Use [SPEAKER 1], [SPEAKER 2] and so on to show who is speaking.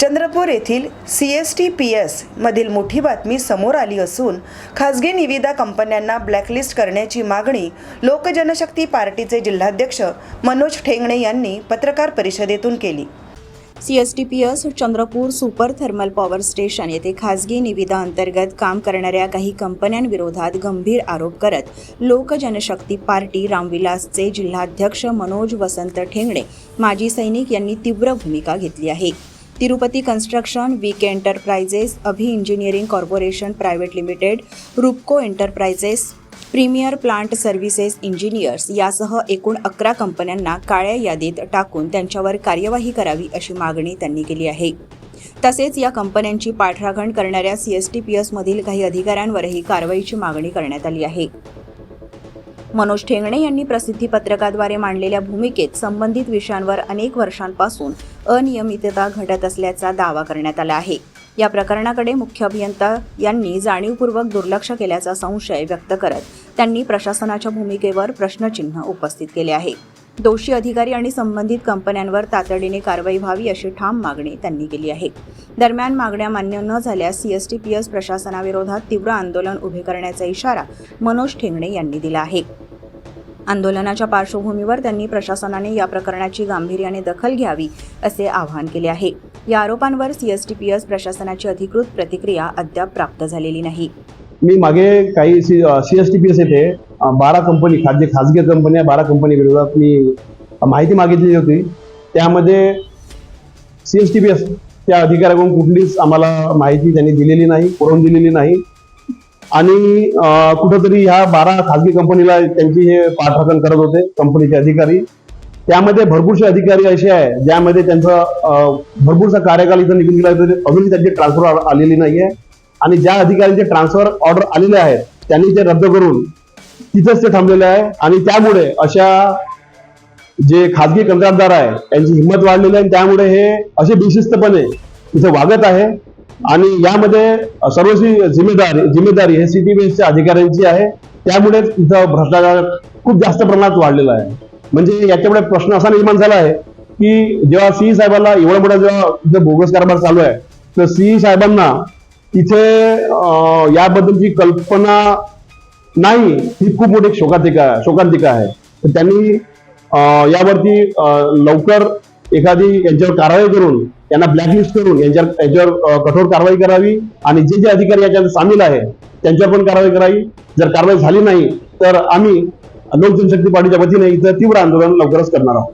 [SPEAKER 1] चंद्रपूर येथील CSTPS मधील मोठी बातमी समोर आली असून खासगी निविदा कंपन्यांना ब्लॅकलिस्ट करण्याची मागणी लोकजनशक्ती पार्टीचे जिल्हाध्यक्ष मनोज ठेंगणे यांनी पत्रकार परिषदेतून केली।
[SPEAKER 2] CSTPS Chandrapur super thermal power station येथे खासगी निविदा अंतर्गत काम करणाऱ्या काही कंपन्यांविरोधात गंभीर आरोप करत लोकजनशक्ती पार्टी रामविलासचे जिल्हाध्यक्ष मनोज वसंत ठेंगणे माजी सैनिक यांनी तीव्र भूमिका घेतली आहे। Tirupati construction, VK enterprises, Abhi engineering corporation private limited, Rupco enterprises, premier plant services engineers यासह एकूण 11 कंपन्यांना काळ्या यादीत टाकून त्यांच्यावर कार्यवाही करावी अशी मागणी त्यांनी केली आहे। तसेच या कंपन्यांची पाठराखण करणाऱ्या CSTPS मधील काही अधिकाऱ्यांवरही कारवाईची मागणी करण्यात आली आहे। मनोज ठेंगणे यांनी प्रसिद्धी पत्रकाद्वारे मांडलेल्या भूमिकेत संबंधित विषयांवर अनेक वर्षांपासून अनियमितता घडत असल्याचा दावा करण्यात आला आहे। या प्रकरणाकडे मुख्य अभियंता यांनी जाणीवपूर्वक दुर्लक्ष केल्याचा संशय व्यक्त करत त्यांनी प्रशासनाच्या भूमिकेवर प्रश्नचिन्ह उपस्थित केले आहे। दोषी अधिकारी आणि संबंधित कंपन्यांवर तातडीने कारवाई व्हावी अशी ठाम मागणी त्यांनी केली आहे। दरम्यान मागण्या मान्य न झाल्यास CSTPS प्रशासनाविरोधात तीव्र आंदोलन उभे करण्याचा इशारा मनोज ठेंगणे यांनी दिला आहे। आंदोलनाच्या पार्श्वभूमीवर त्यांनी प्रशासनाने या प्रकरणाची गांभीर्याने दखल घ्यावी असे आवाहन केले आहे। या आरोपांवर CSTPS प्रशासनाची अधिकृत प्रतिक्रिया अद्याप प्राप्त झालेली नाही।
[SPEAKER 3] मी मागे काही CSTPS येथे 12 कंपनी खाजगी कंपन्या 12 कंपनी विरोधात मी माहिती मागितली होती। त्यामध्ये CSTPS त्या अधिकाऱ्याकडून कुठलीच आम्हाला माहिती त्यांनी दिलेली नाही, पुरवून दिलेली नाही आणि कुठेतरी ह्या 12 खाजगी कंपनीला त्यांची हे पाठराखण करत होते कंपनीचे अधिकारी। त्यामध्ये भरपूरसे अधिकारी असे आहे ज्यामध्ये त्यांचा भरपूरसा कार्यकाल इथं निघून गेला तरी अजूनही त्यांची ट्रान्सफर आलेली नाहीये आणि ज्या अधिकाऱ्यांचे ट्रान्सफर ऑर्डर आलेले आहेत त्यांनी ते रद्द करून तिथंच ते थांबलेले आहे आणि त्यामुळे अशा जे खाजगी कंत्राटदार आहे त्यांची हिंमत वाढलेली आहे। त्यामुळे हे असे बेशिस्तपणे इथे वागत आहे आणि यामध्ये सर्वस्वी जिम्मेदारी हे CSTPSच्या अधिकाऱ्यांची आहे। त्यामुळे इथं भ्रष्टाचार खूप जास्त प्रमाणात वाढलेला आहे। म्हणजे याच्यामुळे प्रश्न असा निर्माण झाला आहे की जेव्हा CE साहेबांना एवढा मोठा जेव्हा इथं बोगस कारभार चालू आहे तर CE साहेबांना इथे याबद्दलची कल्पना नाही ही खूप मोठी शोकांतिका आहे। तर त्यांनी यावरती लवकर एखादी यांच्यावर कारवाई करून यांना ब्लॅकलिस्ट करून यांच्यावर कठोर कारवाई करावी आणि जे अधिकारी याच्यात सामील आहे त्यांच्यावर पण कारवाई करावी। जर कारवाई झाली नाही तर आम्ही लोकजनशक्ती पार्टीच्या वतीने इथं तीव्र आंदोलन लवकरच करणार आहोत।